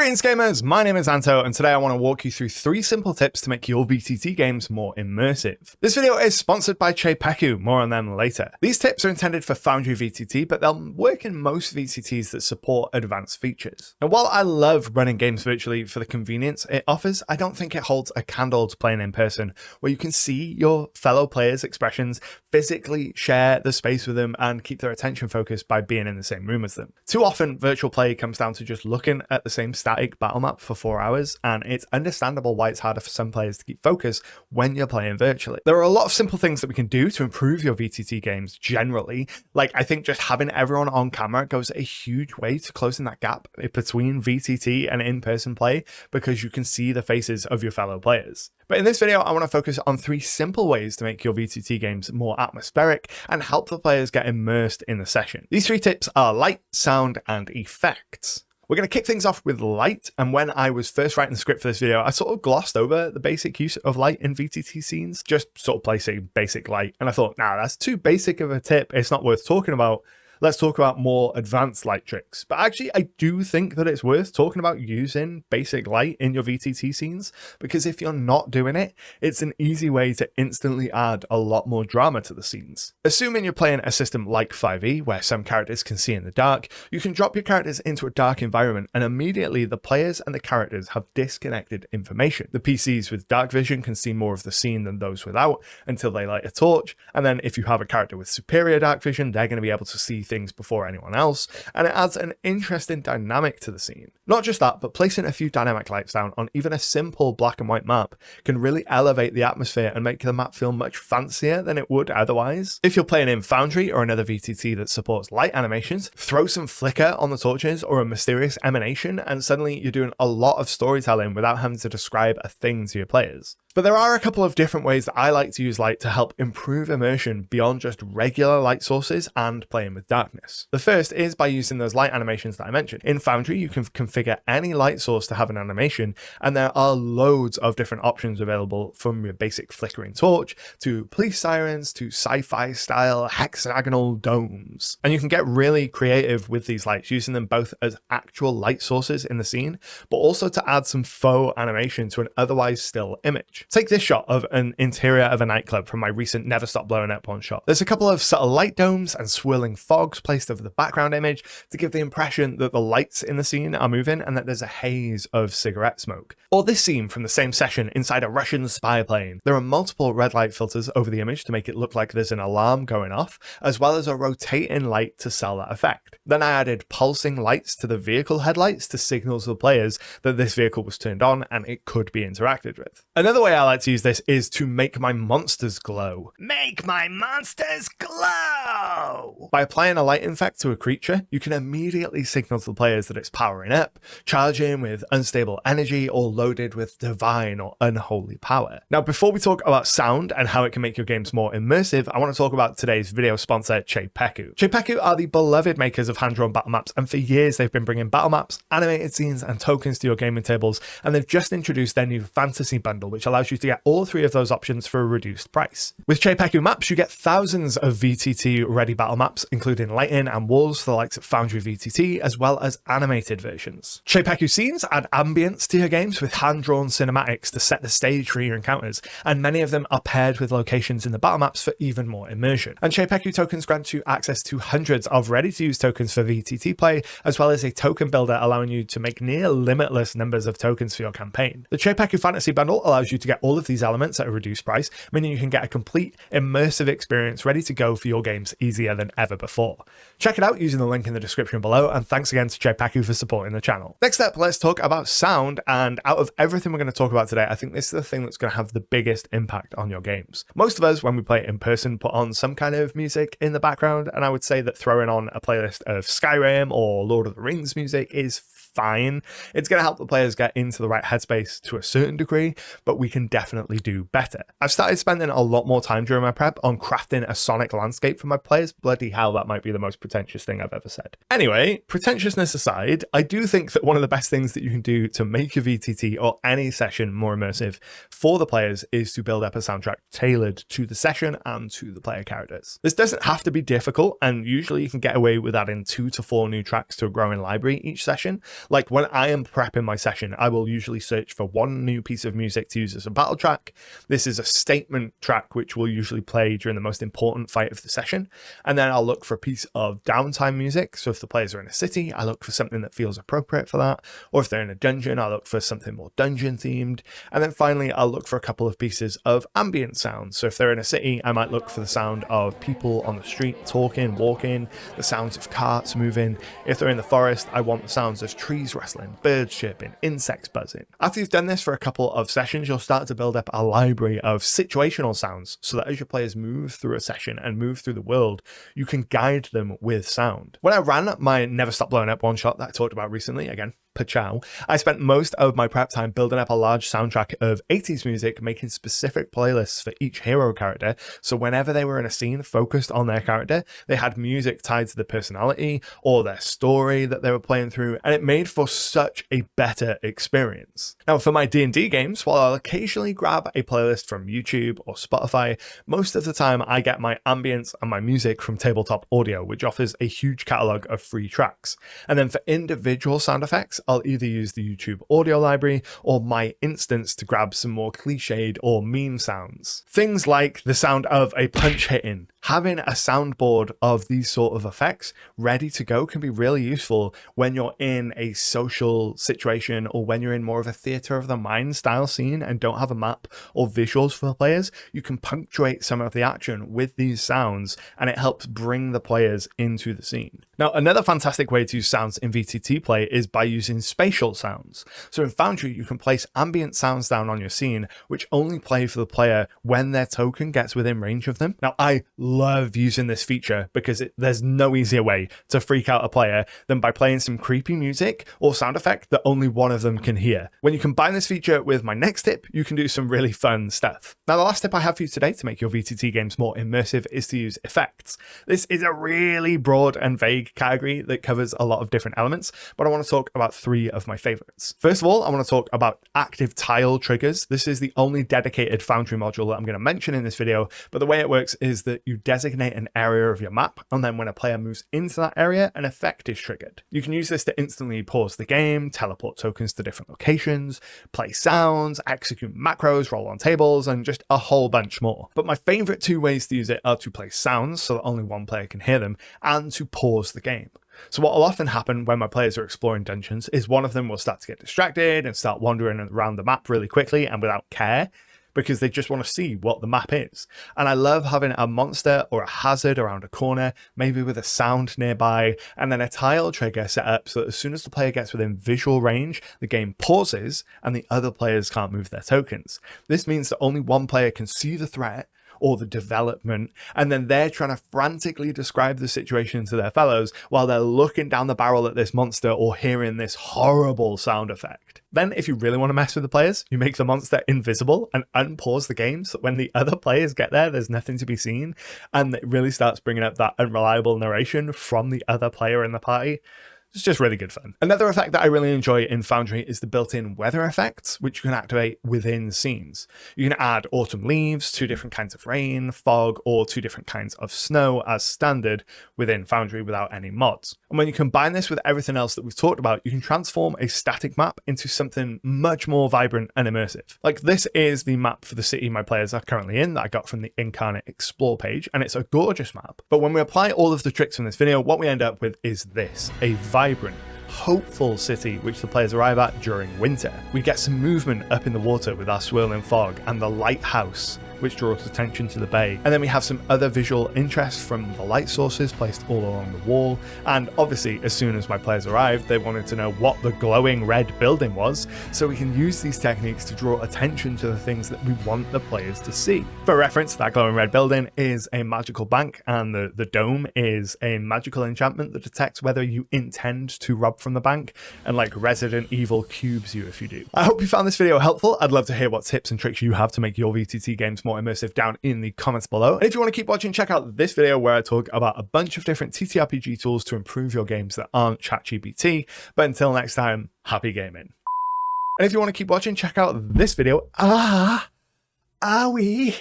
Greetings gamers, my name is Anto and today I want to walk you through 3 simple tips to make your VTT games more immersive. This video is sponsored by Chepeku, more on them later. These tips are intended for FoundryVTT, but they'll work in most VTTs that support advanced features. And while I love running games virtually for the convenience it offers, I don't think it holds a candle to playing in person, where you can see your fellow players' expressions, physically share the space with them, and keep their attention focused by being in the same room as them. Too often, virtual play comes down to just looking at the same static battle map for 4 hours, and it's understandable why it's harder for some players to keep focus when you're playing virtually. There are a lot of simple things that we can do to improve your VTT games generally. Like, I think just having everyone on camera goes a huge way to closing that gap between VTT and in-person play, because you can see the faces of your fellow players. But in this video, I want to focus on 3 simple ways to make your VTT games more atmospheric and help the players get immersed in the session. These 3 tips are light, sound, and effects. We're going to kick things off with light, and when I was first writing the script for this video, I sort of glossed over the basic use of light in VTT scenes, just sort of placing basic light, and I thought, nah, that's too basic of a tip, it's not worth talking about. Let's talk about more advanced light tricks. But actually, I do think that it's worth talking about using basic light in your VTT scenes, because if you're not doing it, it's an easy way to instantly add a lot more drama to the scenes. Assuming you're playing a system like 5e, where some characters can see in the dark, you can drop your characters into a dark environment, and immediately the players and the characters have disconnected information. The PCs with dark vision can see more of the scene than those without until they light a torch, and then if you have a character with superior dark vision, they're going to be able to see things before anyone else, and it adds an interesting dynamic to the scene. Not just that, but placing a few dynamic lights down on even a simple black and white map can really elevate the atmosphere and make the map feel much fancier than it would otherwise. If you're playing in Foundry or another VTT that supports light animations, throw some flicker on the torches or a mysterious emanation, and suddenly you're doing a lot of storytelling without having to describe a thing to your players. But there are a couple of different ways that I like to use light to help improve immersion beyond just regular light sources and playing with darkness. The first is by using those light animations that I mentioned. In Foundry, you can configure any light source to have an animation, and there are loads of different options available, from your basic flickering torch to police sirens to sci-fi style hexagonal domes. And you can get really creative with these lights, using them both as actual light sources in the scene, but also to add some faux animation to an otherwise still image. Take this shot of an interior of a nightclub from my recent Never Stop Blowing Up one shot. There's a couple of subtle light domes and swirling fogs placed over the background image to give the impression that the lights in the scene are moving and that there's a haze of cigarette smoke. Or this scene from the same session inside a Russian spy plane. There are multiple red light filters over the image to make it look like there's an alarm going off, as well as a rotating light to sell that effect. Then I added pulsing lights to the vehicle headlights to signal to the players that this vehicle was turned on and it could be interacted with. Another way I like to use this is to make my monsters glow. Make my monsters glow! By applying a light effect to a creature, you can immediately signal to the players that it's powering up, charging with unstable energy, or loaded with divine or unholy power. Now, before we talk about sound and how it can make your games more immersive, I want to talk about today's video sponsor, Chepeku. Chepeku are the beloved makers of hand-drawn battle maps, and for years they've been bringing battle maps, animated scenes, and tokens to your gaming tables, and they've just introduced their new fantasy bundle, which allows you to get all 3 of those options for a reduced price. With Chepeku maps, you get thousands of VTT ready battle maps, including lighting and walls for the likes of FoundryVTT, as well as animated versions. Chepeku scenes add ambience to your games with hand-drawn cinematics to set the stage for your encounters, and many of them are paired with locations in the battle maps for even more immersion. And Chepeku tokens grant you access to hundreds of ready-to-use tokens for VTT play, as well as a token builder allowing you to make near limitless numbers of tokens for your campaign. The Chepeku Fantasy Bundle allows you to get all of these elements at a reduced price, meaning you can get a complete immersive experience ready to go for your games easier than ever before. Check it out using the link in the description below, and thanks again to Chepeku for supporting the channel. Next up, let's talk about sound, and out of everything we're going to talk about today, I think this is the thing that's going to have the biggest impact on your games. Most of us, when we play in person, put on some kind of music in the background, and I would say that throwing on a playlist of Skyrim or Lord of the Rings music is fine. It's going to help the players get into the right headspace to a certain degree, but we can definitely do better. I've started spending a lot more time during my prep on crafting a sonic landscape for my players. Bloody hell, that might be the most pretentious thing I've ever said. Anyway, pretentiousness aside, I do think that one of the best things that you can do to make your VTT or any session more immersive for the players is to build up a soundtrack tailored to the session and to the player characters. This doesn't have to be difficult, and usually you can get away with adding 2 to 4 new tracks to a growing library each session, Like when I am prepping my session, I will usually search for one new piece of music to use as a battle track. This is a statement track which will usually play during the most important fight of the session. And then I'll look for a piece of downtime music. So if the players are in a city, I look for something that feels appropriate for that. Or if they're in a dungeon, I look for something more dungeon themed. And then finally, I'll look for a couple of pieces of ambient sounds. So if they're in a city, I might look for the sound of people on the street talking, walking, the sounds of carts moving. If they're in the forest, I want the sounds of trees rustling, birds chirping, insects buzzing. After you've done this for a couple of sessions, you'll start to build up a library of situational sounds so that as your players move through a session and move through the world, you can guide them with sound. When I ran my Never Stop Blowing Up one shot that I talked about recently, again, pachow, I spent most of my prep time building up a large soundtrack of 80s music, making specific playlists for each hero character. So whenever they were in a scene focused on their character, they had music tied to the personality or their story that they were playing through, and it made for such a better experience. Now for my D&D games, while I'll occasionally grab a playlist from YouTube or Spotify, most of the time I get my ambience and my music from Tabletop Audio, which offers a huge catalog of free tracks. And then for individual sound effects, I'll either use the YouTube audio library or my instance to grab some more cliched or meme sounds. Things like the sound of a punch hitting. Having a soundboard of these sort of effects ready to go can be really useful when you're in a social situation or when you're in more of a theater of the mind style scene and don't have a map or visuals for the players. You can punctuate some of the action with these sounds and it helps bring the players into the scene. Now, another fantastic way to use sounds in VTT play is by using spatial sounds. So in Foundry, you can place ambient sounds down on your scene, which only play for the player when their token gets within range of them. Now, I love using this feature because there's no easier way to freak out a player than by playing some creepy music or sound effect that only one of them can hear. When you combine this feature with my next tip, you can do some really fun stuff. Now, the last tip I have for you today to make your VTT games more immersive is to use effects. This is a really broad and vague category that covers a lot of different elements, but I want to talk about three of my favorites. First of all, I want to talk about active tile triggers. This is the only dedicated Foundry module that I'm going to mention in this video, but the way it works is that you designate an area of your map, and then when a player moves into that area, an effect is triggered. You can use this to instantly pause the game, teleport tokens to different locations, play sounds, execute macros, roll on tables, and just a whole bunch more. But my favorite two ways to use it are to play sounds so that only one player can hear them, and to pause the game. So what will often happen when my players are exploring dungeons is one of them will start to get distracted and start wandering around the map really quickly and without care, because they just want to see what the map is. And I love having a monster or a hazard around a corner, maybe with a sound nearby, and then a tile trigger set up so that as soon as the player gets within visual range, the game pauses and the other players can't move their tokens. This means that only one player can see the threat or the development, and then they're trying to frantically describe the situation to their fellows while they're looking down the barrel at this monster or hearing this horrible sound effect. Then if you really want to mess with the players, you make the monster invisible and unpause the game so when the other players get there, there's nothing to be seen, and it really starts bringing up that unreliable narration from the other player in the party. It's just really good fun. Another effect that I really enjoy in Foundry is the built-in weather effects, which you can activate within scenes. You can add autumn leaves, 2 different kinds of rain, fog, or 2 different kinds of snow as standard within Foundry without any mods. And when you combine this with everything else that we've talked about, you can transform a static map into something much more vibrant and immersive. Like this is the map for the city my players are currently in that I got from the Incarnate Explore page, and it's a gorgeous map. But when we apply all of the tricks from this video, what we end up with is this, a vibrant, hopeful city which the players arrive at during winter. We get some movement up in the water with our swirling fog and the lighthouse, which draws attention to the bay. And then we have some other visual interests from the light sources placed all along the wall. And obviously, as soon as my players arrived, they wanted to know what the glowing red building was, so we can use these techniques to draw attention to the things that we want the players to see. For reference, that glowing red building is a magical bank, and the dome is a magical enchantment that detects whether you intend to rob from the bank, and like Resident Evil cubes you if you do. I hope you found this video helpful. I'd love to hear what tips and tricks you have to make your VTT games more immersive down in the comments below. And if you want to keep watching, check out this video where I talk about a bunch of different TTRPG tools to improve your games that aren't ChatGPT. But until next time, happy gaming. And if you want to keep watching, check out this video. Are we?